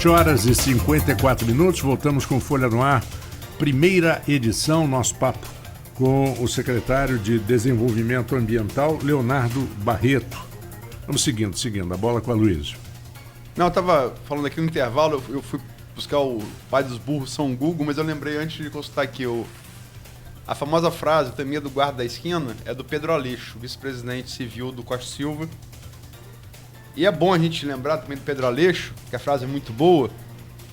7h54, voltamos com Folha no Ar, primeira edição, nosso papo com o secretário de Desenvolvimento Ambiental, Leonardo Barreto. Vamos seguindo, a bola com a Luísa. Não, eu estava falando aqui no intervalo, eu fui buscar o pai dos burros São Google, mas eu lembrei antes de consultar aqui, a famosa frase, o temia do guarda da esquina, é do Pedro Aleixo, vice-presidente civil do Costa Silva. E é bom a gente lembrar também do Pedro Aleixo, que a frase é muito boa,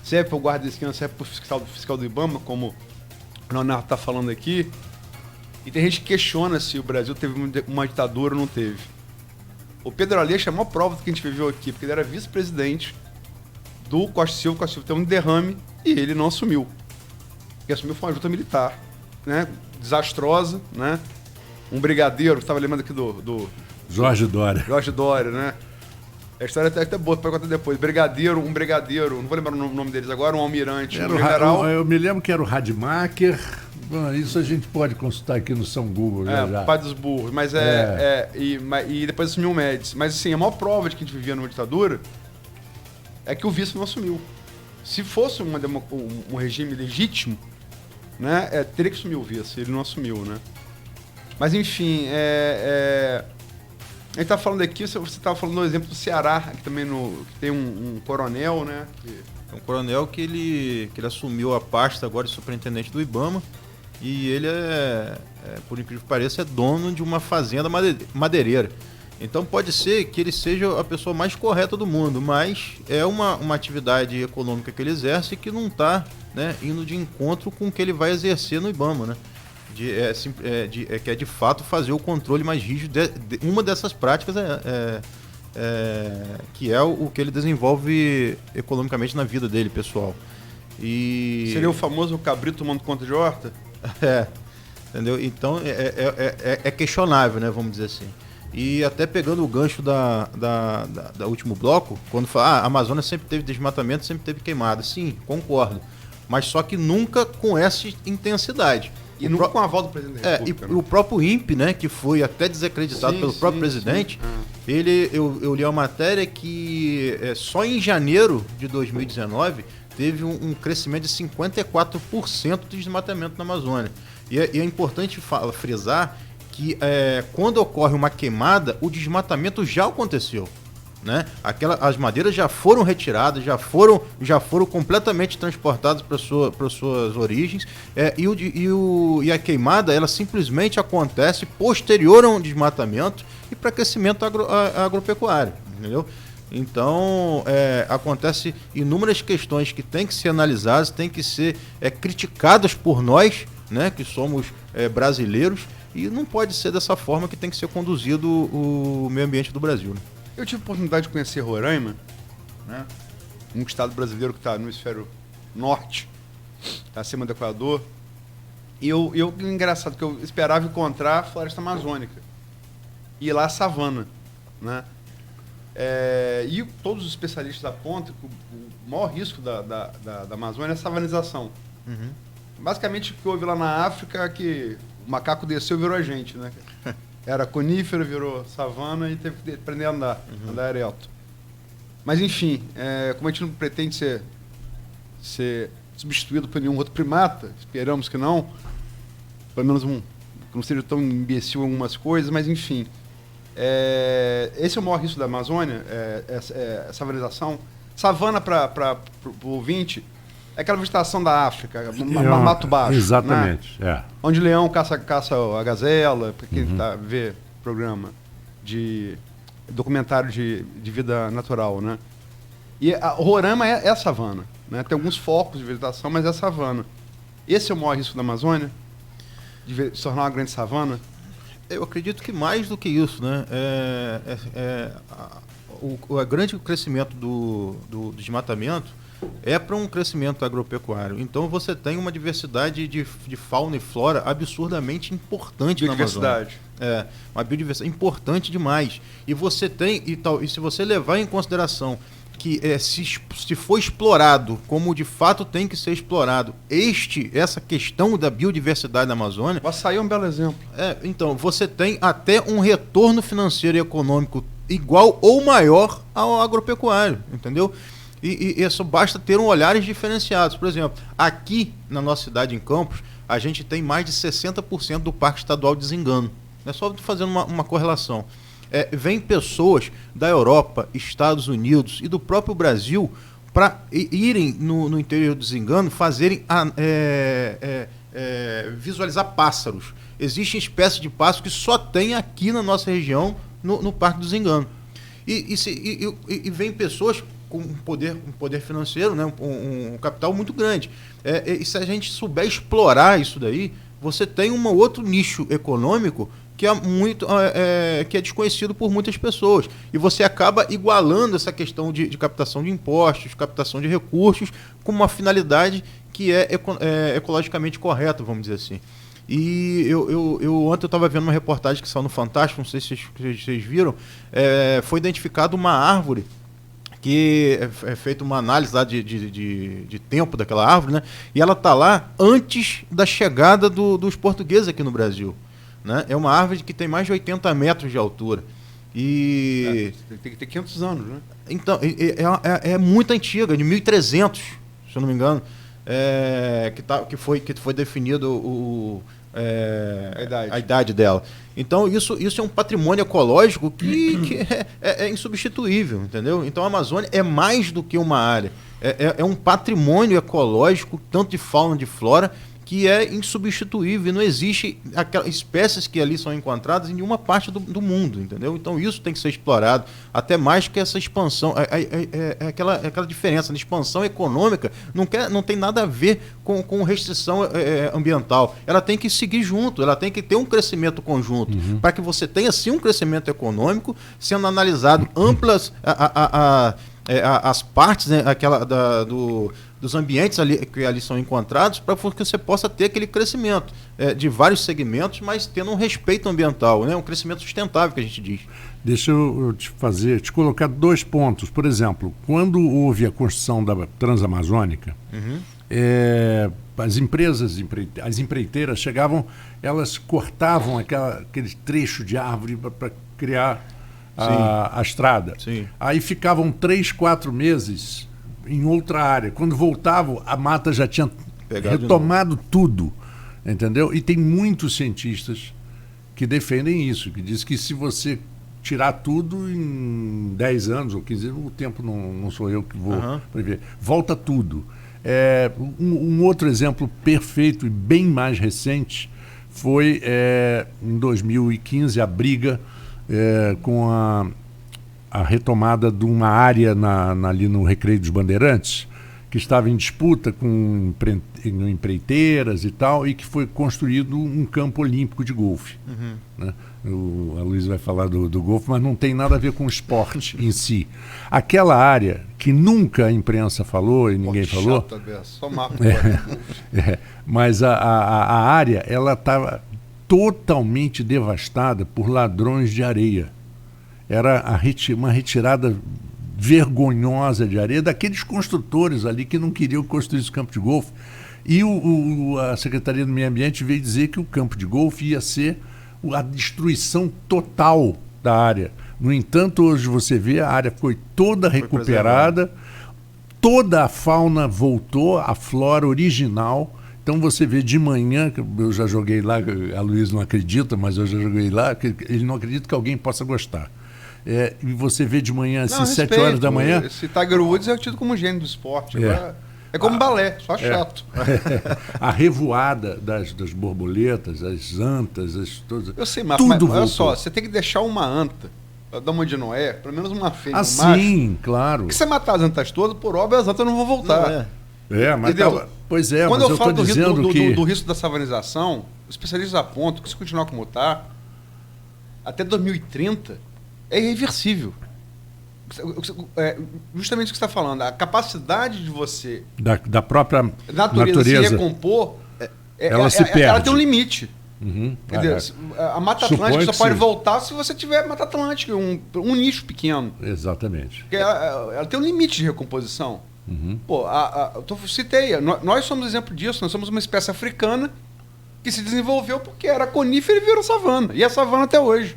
serve para o guarda da esquina, serve para o fiscal do IBAMA, como o Leonardo está falando aqui. E tem gente que questiona se o Brasil teve uma ditadura ou não teve. O Pedro Aleixo é a maior prova do que a gente viveu aqui, porque ele era vice-presidente do Costa Silva. O Costa Silva teve um derrame e ele não assumiu. Quem assumiu foi uma junta militar, né? Desastrosa, né? Um brigadeiro, estava lembrando aqui do Jorge Dória. Jorge Dória, né? A história é até boa, pode contar depois. Um brigadeiro, não vou lembrar o nome deles agora, um almirante, um general. Eu me lembro que era o Rademacher. Bom, isso a gente pode consultar aqui no São Google. Já. Pai dos burros. Mas e depois assumiu o Médici. Mas assim, a maior prova de que a gente vivia numa ditadura é que o vice não assumiu. Se fosse um regime legítimo, né, teria que assumir o vice. Ele não assumiu, né? Mas enfim, a gente está falando aqui, você estava falando do exemplo do Ceará, aqui também que tem um coronel, né? É um coronel que ele assumiu a pasta agora de superintendente do IBAMA e ele por incrível que pareça, é dono de uma fazenda madeireira. Então pode ser que ele seja a pessoa mais correta do mundo, mas é uma atividade econômica que ele exerce que não está, né, indo de encontro com o que ele vai exercer no IBAMA, né? Que é de fato fazer o controle mais rígido. Uma dessas práticas que é o que ele desenvolve economicamente na vida dele, pessoal. Seria o famoso cabrito tomando conta de horta? Entendeu? Então é questionável, né, vamos dizer assim. E até pegando o gancho da último bloco, quando fala, a Amazônia sempre teve desmatamento, sempre teve queimada. Sim, concordo. Mas só que nunca com essa intensidade. E nunca com a aval do presidente da República. O próprio INPE, né, que foi até desacreditado pelo próprio presidente, eu li uma matéria que só em janeiro de 2019 teve um crescimento de 54% de desmatamento na Amazônia. E é importante frisar que quando ocorre uma queimada, o desmatamento já aconteceu. Né? As madeiras já foram retiradas, já foram completamente transportadas para suas origens, e a queimada ela simplesmente acontece posterior a um desmatamento e para aquecimento agropecuário, entendeu? Então acontece inúmeras questões que têm que ser analisadas, têm que ser criticadas por nós, né, que somos brasileiros, e não pode ser dessa forma que tem que ser conduzido o meio ambiente do Brasil, né? Eu tive a oportunidade de conhecer Roraima, né? Um estado brasileiro que está no hemisfério norte, tá acima do Equador. E engraçado que eu esperava encontrar a floresta amazônica. E lá a savana, né? E todos os especialistas apontam que o maior risco da Amazônia é a savanização. Uhum. Basicamente o que houve lá na África é que o macaco desceu e virou a gente, né? Era conífero, virou savana e teve que aprender a andar, andar ereto. Mas, enfim, como a gente não pretende ser substituído por nenhum outro primata, esperamos que não, pelo menos que não seja tão imbecil em algumas coisas, mas, enfim. Esse é o maior risco da Amazônia, a savanização. Savana, para o ouvinte, é aquela vegetação da África, mato baixo. Exatamente, né? Onde o leão caça a gazela, para quem vê programa de documentário de vida natural, né? E o Roraima é a savana, né? Tem alguns focos de vegetação, mas é a savana. Esse é o maior risco da Amazônia? De se tornar uma grande savana? Eu acredito que mais do que isso, né? O grande crescimento do desmatamento é para um crescimento agropecuário. Então você tem uma diversidade de fauna e flora absurdamente importante na Amazônia. Uma biodiversidade importante demais. E você tem, e se você levar em consideração que se for explorado como de fato tem que ser explorado, essa questão da biodiversidade da Amazônia... O açaí é um belo exemplo. Então, você tem até um retorno financeiro e econômico igual ou maior ao agropecuário, entendeu? E só basta ter olhares diferenciados. Por exemplo, aqui na nossa cidade, em Campos, a gente tem mais de 60% do Parque Estadual de Zingano. É só fazendo uma correlação. Vem pessoas da Europa, Estados Unidos e do próprio Brasil para irem no interior do Zingano, fazerem visualizar pássaros. Existem espécies de pássaros que só tem aqui na nossa região, no Parque do Zingano. E vem pessoas com um poder financeiro, né, um capital muito grande. E se a gente souber explorar isso daí, você tem um outro nicho econômico que é desconhecido por muitas pessoas. E você acaba igualando essa questão de captação de impostos, captação de recursos, com uma finalidade que é ecologicamente correta, vamos dizer assim. E ontem eu estava vendo uma reportagem que saiu no Fantástico, não sei se vocês viram, foi identificada uma árvore que é feita uma análise lá de tempo daquela árvore, né? E ela está lá antes da chegada dos portugueses aqui no Brasil. Né? É uma árvore que tem mais de 80 metros de altura. Tem que ter 500 anos, né? Então, é muito antiga, de 1300, se eu não me engano, que foi definido a idade dela. Então, isso é um patrimônio ecológico que é insubstituível, entendeu? Então, a Amazônia é mais do que uma área. É um patrimônio ecológico, tanto de fauna, de flora, que é insubstituível. Não existe aquelas espécies que ali são encontradas em nenhuma parte do mundo, entendeu? Então isso tem que ser explorado, até mais que essa expansão, aquela diferença. A expansão econômica não tem nada a ver com restrição ambiental. Ela tem que seguir junto, ela tem que ter um crescimento conjunto, para que você tenha sim um crescimento econômico, sendo analisado amplas as partes, né, dos ambientes que ali são encontrados, para que você possa ter aquele crescimento de vários segmentos, mas tendo um respeito ambiental, né, um crescimento sustentável, que a gente diz. Deixa eu te colocar 2 pontos. Por exemplo, quando houve a construção da Transamazônica, as empreiteiras chegavam, elas cortavam aquele trecho de árvore para criar a estrada. Sim. Aí ficavam 3, 4 meses em outra área. Quando voltavam, a mata já tinha retomado tudo, entendeu? E tem muitos cientistas que defendem isso, que dizem que se você tirar tudo em 10 anos ou 15 anos, o tempo não sou eu que vou prever, volta tudo. Um outro exemplo perfeito e bem mais recente foi em 2015 a briga com a retomada de uma área ali no Recreio dos Bandeirantes, que estava em disputa com empreiteiras e tal, e que foi construído um campo olímpico de golfe. Né? A Luísa vai falar do golfe, mas não tem nada a ver com o esporte em si. Aquela área que nunca a imprensa falou e ninguém falou... Só mapa. Mas a área, ela estava totalmente devastada por ladrões de areia. Era uma retirada vergonhosa de areia daqueles construtores ali que não queriam construir esse campo de golfe. E a Secretaria do Meio Ambiente veio dizer que o campo de golfe ia ser a destruição total da área. No entanto, hoje você vê, a área foi toda recuperada, toda a fauna voltou, a flora original. Então você vê de manhã, eu já joguei lá, a Luísa não acredita, mas eu já joguei lá, que ele não acredita que alguém possa gostar. E você vê de manhã, assim, 7 horas da manhã... Esse Tiger Woods é tido como gênio do esporte. É como balé, só chato. A revoada das borboletas, as antas, todas... Eu sei, mas olha só, você tem que deixar uma anta, da mãe de Noé, pelo menos uma fêmea, um macho. Sim, claro. Porque se você matar as antas todas, por óbvio, as antas não vão voltar. Mas pois é, quando mas eu falo do risco da savanização, os especialistas apontam que se continuar como está, até 2030, é irreversível. Justamente o que você está falando, a capacidade de você... Da própria natureza se recompor, ela se perde. Ela tem um limite. Entendeu? A Mata Atlântica só pode voltar se você tiver Mata Atlântica, um nicho pequeno. Exatamente. Porque ela tem um limite de recomposição. Pô, eu citei, nós somos exemplo disso. Nós somos uma espécie africana que se desenvolveu porque era conífera e virou savana. E é savana até hoje.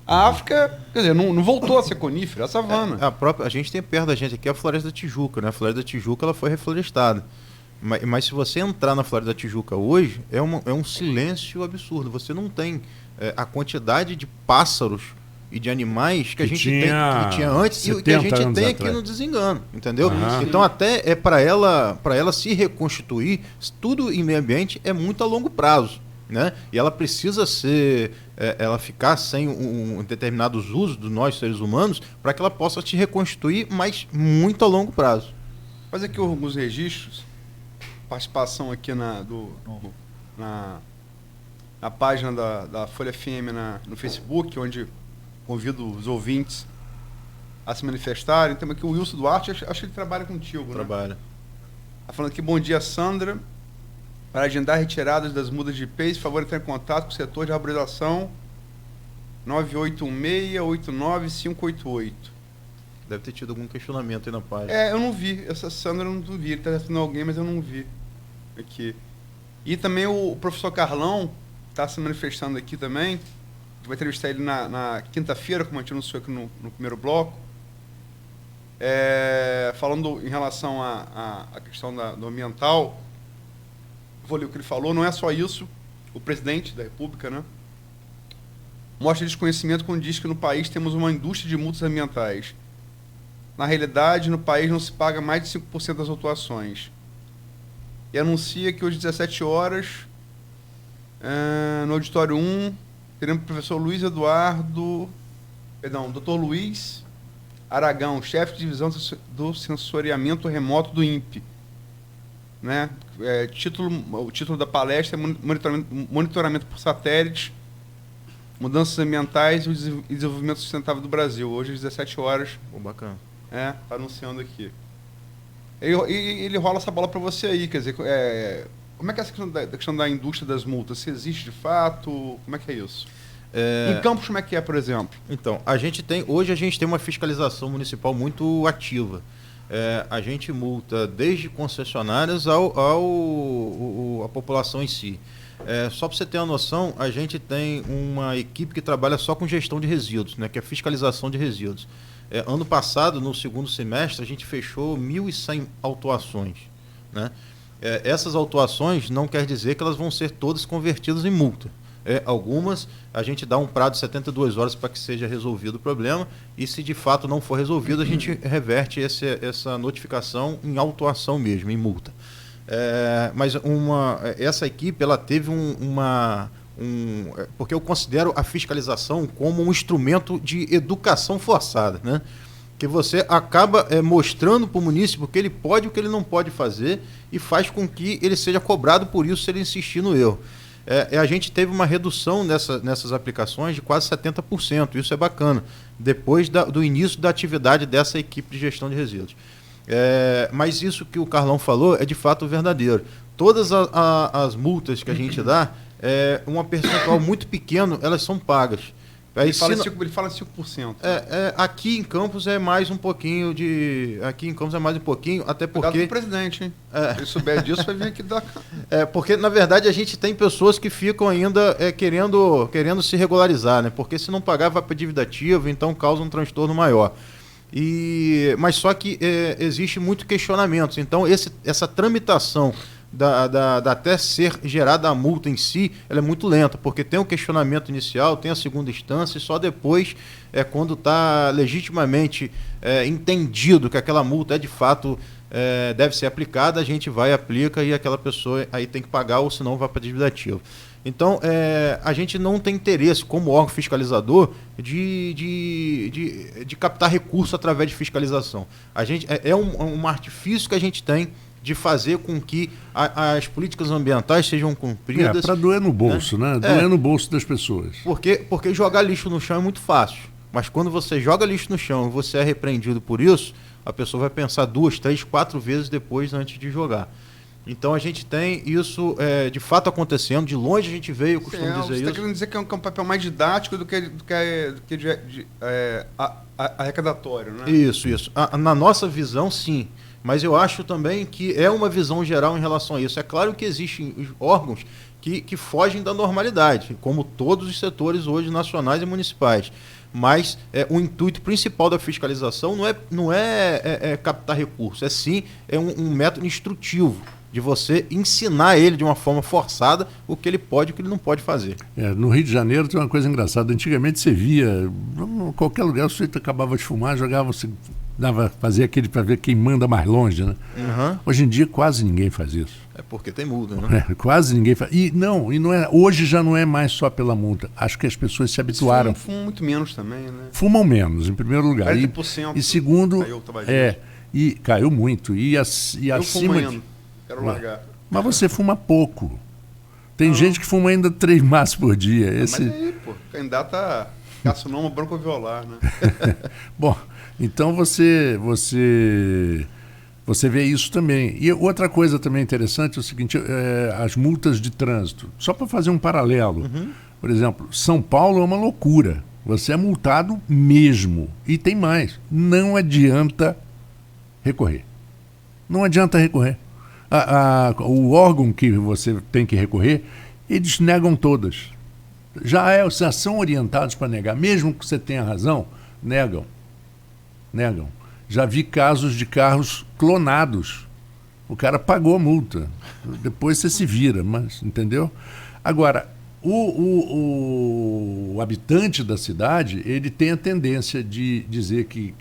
A África, quer dizer, não voltou a ser conífera, é a savana. A gente tem perto da gente aqui a Floresta da Tijuca, né? A Floresta da Tijuca ela foi reflorestada. Mas se você entrar na Floresta da Tijuca hoje, é um silêncio absurdo. Você não tem a quantidade de pássaros e de animais que a gente que tinha antes e o que a gente tem aqui no Desengano, entendeu? Então até para ela se reconstituir, tudo em meio ambiente é muito a longo prazo, né? E ela precisa ela ficar sem determinados usos dos nós seres humanos para que ela possa se reconstituir, mas muito a longo prazo. Fazer aqui alguns registros, participação aqui na página da Folha FM no Facebook, onde convido os ouvintes a se manifestarem. Temos aqui o Wilson Duarte, acho que ele trabalha contigo, Trabalha. Né? Está falando aqui, bom dia, Sandra. Para agendar retiradas das mudas de peixe, favor entrar em contato com o setor de arborização 9816-89588. Deve ter tido algum questionamento aí na página. Eu não vi. Essa Sandra eu não vi. Ele está respondendo alguém, mas eu não vi aqui. E também o professor Carlão está se manifestando aqui também. A gente vai entrevistar ele na quinta-feira, como a gente anunciou aqui no primeiro bloco. Falando em relação à questão do ambiental, vou ler o que ele falou. Não é só isso. O presidente da República, né, mostra desconhecimento quando diz que no país temos uma indústria de multas ambientais. Na realidade, no país não se paga mais de 5% das autuações. E anuncia que hoje, às 17 horas, no auditório 1, teremos o professor Dr. Luiz Aragão, chefe de divisão do sensoriamento remoto do INPE. Né? O título da palestra é monitoramento por satélites, mudanças ambientais e o desenvolvimento sustentável do Brasil. Hoje, às 17 horas. Bacana. Tá anunciando aqui. Ele rola essa bola para você aí, quer dizer, como é que é essa questão da indústria das multas? Se existe de fato? Como é que é isso? Em Campos, como é que é, por exemplo? Então, hoje a gente tem uma fiscalização municipal muito ativa. A gente multa desde concessionárias à população em si. Só para você ter uma noção, a gente tem uma equipe que trabalha só com gestão de resíduos, né, que é fiscalização de resíduos. Ano passado, no segundo semestre, a gente fechou 1.100 autuações. Né? Essas autuações não quer dizer que elas vão ser todas convertidas em multa. Algumas, a gente dá um prazo de 72 horas para que seja resolvido o problema, e se de fato não for resolvido, a gente reverte essa notificação em autuação mesmo, em multa. Mas essa equipe ela teve porque eu considero a fiscalização como um instrumento de educação forçada, né? Que você acaba mostrando para o munícipe o que ele pode e o que ele não pode fazer, e faz com que ele seja cobrado por isso se ele insistir no erro. A gente teve uma redução nessas aplicações de quase 70%, isso é bacana, depois do início da atividade dessa equipe de gestão de resíduos. Mas isso que o Carlão falou é de fato verdadeiro. Todas as multas que a gente dá, uma percentual muito pequeno, elas são pagas. Ele fala 5%. Aqui em Campos é mais um pouquinho até porque... Cuidado do presidente, hein? Se ele souber disso, vai vir aqui dar... Porque, na verdade, a gente tem pessoas que ficam ainda querendo se regularizar, né? Porque se não pagar, vai para dívida ativa, então causa um transtorno maior. Mas só que existe muito questionamento. Então, essa tramitação até ser gerada a multa em si, ela é muito lenta, porque tem o questionamento inicial, tem a segunda instância, e só depois, quando está legitimamente entendido que aquela multa de fato deve ser aplicada, a gente vai, aplica, e aquela pessoa aí tem que pagar, ou senão vai para dívida ativa. Então, a gente não tem interesse, como órgão fiscalizador, de captar recurso através de fiscalização. A gente, um artifício que a gente tem de fazer com que as políticas ambientais sejam cumpridas. Para doer no bolso, né? Doer no bolso das pessoas. Porque jogar lixo no chão é muito fácil. Mas quando você joga lixo no chão e você é repreendido por isso, a pessoa vai pensar 2, 3, 4 vezes depois antes de jogar. Então a gente tem isso de fato acontecendo. De longe a gente veio, eu costumo dizer isso. Você está querendo dizer que é um papel mais didático do que arrecadatório, né? Isso. Na nossa visão, sim. Mas eu acho também que é uma visão geral em relação a isso. É claro que existem órgãos que fogem da normalidade, como todos os setores hoje nacionais e municipais. Mas o intuito principal da fiscalização não é captar recursos, é um método instrutivo de você ensinar ele de uma forma forçada o que ele pode e o que ele não pode fazer. No Rio de Janeiro tem uma coisa engraçada. Antigamente você via, em qualquer lugar, o sujeito acabava de fumar, jogava, fazia aquele para ver quem manda mais longe, né? Uhum. Hoje em dia quase ninguém faz isso. É porque tem multa, né? Quase ninguém faz. E não é, hoje já não é mais só pela multa. Acho que as pessoas se habituaram. Fumam muito menos também, né? Fumam menos, em primeiro lugar. 40% e segundo, caiu o tabagismo. e caiu muito. E acima de... Quero largar. Mas você fuma pouco. Tem gente que fuma ainda 3 maços por dia. Mas aí, pô, candidato a carcinoma broncoviolar, né? Bom, então você vê isso também. E outra coisa também interessante é o seguinte, as multas de trânsito. Só para fazer um paralelo. Uhum. Por exemplo, São Paulo é uma loucura. Você é multado mesmo. E tem mais. Não adianta recorrer. Não adianta recorrer. O órgão que você tem que recorrer, eles negam todas. Já são orientados para negar. Mesmo que você tenha razão, negam. Já vi casos de carros clonados. O cara pagou a multa. Depois você se vira, mas entendeu? Agora, o habitante da cidade, ele tem a tendência de dizer que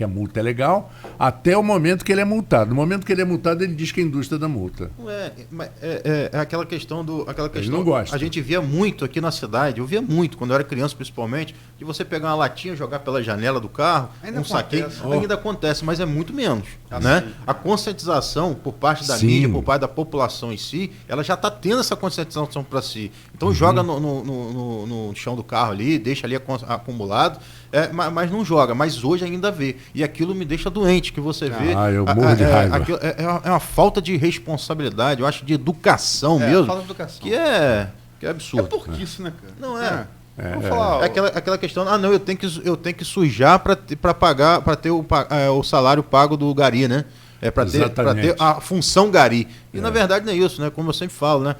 a multa é legal, até o momento que ele é multado. No momento que ele é multado, ele diz que a indústria da multa. É aquela questão Ele não gosta. A gente via muito aqui na cidade, eu via muito, quando eu era criança principalmente, de você pegar uma latinha, jogar pela janela do carro, saquinho. Ainda acontece, mas é muito menos. Né? A conscientização por parte da mídia, por parte da população em si, ela já está tendo essa conscientização para si. Então joga no chão do carro ali, deixa ali acumulado, mas não joga. Mas hoje ainda vê. E aquilo me deixa doente, que você vê. Eu morro de raiva. É uma falta de responsabilidade, eu acho, de educação mesmo. Falta de educação. Que é absurdo. É porquice, né, cara? Não é. Vamos falar, aquela questão, não, eu tenho que sujar para pagar, para ter o salário pago do gari, né? Para ter a função gari. E na verdade não é isso, né? Como eu sempre falo, né?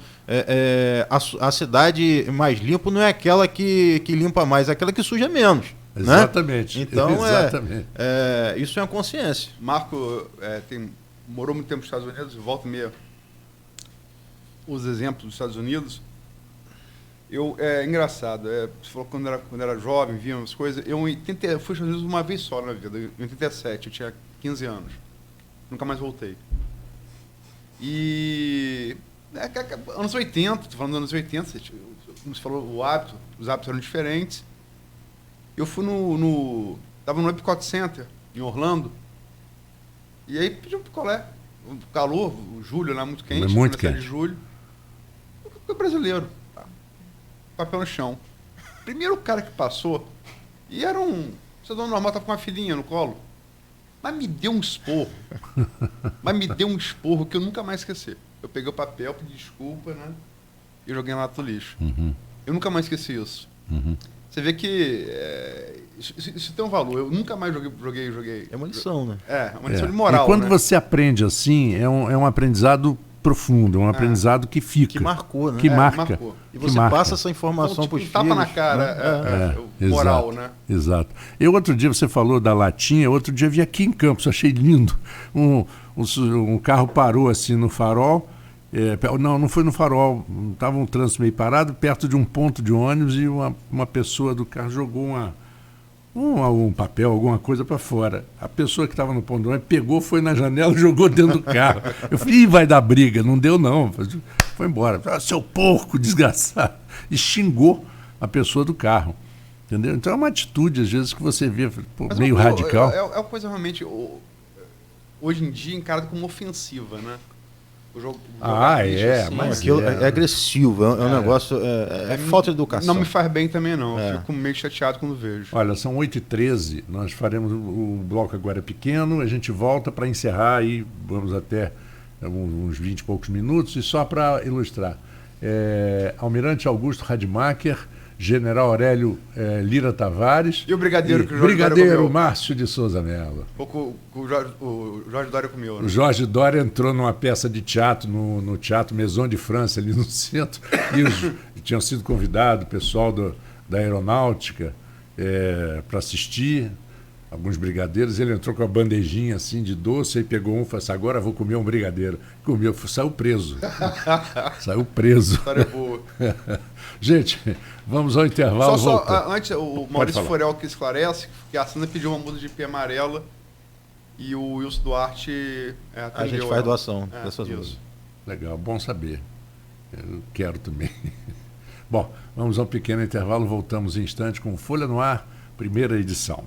A cidade mais limpa não é aquela que limpa mais, é aquela que suja menos. Exatamente. Né? Então Exatamente. Isso é uma consciência. Marco morou muito tempo nos Estados Unidos, volta e meia os exemplos dos Estados Unidos. É engraçado, você falou que quando era jovem, via umas coisas. Eu fui aos Estados Unidos uma vez só na vida, em 87, eu tinha 15 anos. Nunca mais voltei. E anos 80, estou falando dos anos 80, como você falou, os hábitos eram diferentes. Eu fui estava no Epcot Center, em Orlando, e aí pedi um picolé. O calor, o julho lá muito quente, muito quente. De julho. Eu brasileiro. Papel no chão. Primeiro cara que passou, e era um cidadão normal, estava com uma filhinha no colo, mas me deu um esporro. Que eu nunca mais esqueci. Eu peguei o papel, pedi desculpa, né? E joguei na lata do lixo. Uhum. Eu nunca mais esqueci isso. Uhum. Você vê que isso tem um valor. Eu nunca mais joguei. É uma lição, né? É uma lição de moral. E quando né? você aprende assim, é um aprendizado profundo, um aprendizado que fica. Que marcou, né? Que marca. Marcou. E você passa essa informação para os filhos. Tapa na cara, moral, né? Exato. Outro dia você falou da latinha, outro dia vi aqui em Campos, achei lindo. Um carro parou assim no farol, não foi no farol, estava um trânsito meio parado, perto de um ponto de ônibus, e uma pessoa do carro jogou um papel, alguma coisa para fora. A pessoa que estava no ponto de ônibus pegou, foi na janela e jogou dentro do carro. Eu falei, vai dar briga. Não deu, não. Foi embora. Seu porco, desgraçado. E xingou a pessoa do carro. Entendeu? Então é uma atitude, às vezes, que você vê meio radical. É uma coisa realmente, hoje em dia, encarada como ofensiva, né? Mas aquilo é agressivo, é um negócio, falta de educação. Não me faz bem também, não. Eu fico meio chateado quando vejo. Olha, são 8h13, nós faremos o bloco agora pequeno, a gente volta para encerrar aí, vamos até uns 20 e poucos minutos, e só para ilustrar. Almirante Augusto Rademacher General Aurélio Lira Tavares. E o brigadeiro que o Jorge Brigadeiro Dória comeu. Márcio de Souza Mello. O Jorge Dória comeu, né? O Jorge Dória entrou numa peça de teatro, no Teatro Maison de France, ali no centro, e tinham sido convidados o pessoal da aeronáutica para assistir, alguns brigadeiros. Ele entrou com a bandejinha assim de doce, aí pegou um e falou assim, agora vou comer um brigadeiro. Comeu, saiu preso. Saiu preso. História boa. Gente, vamos ao intervalo. Antes, o Maurício Forel que esclarece que a Sandra pediu uma muda de IP amarela e o Wilson Duarte atendeu. A gente faz doação dessas isso. luzes. Legal, bom saber. Eu quero também. Bom, vamos a um pequeno intervalo, voltamos em instante com Folha no Ar, primeira edição.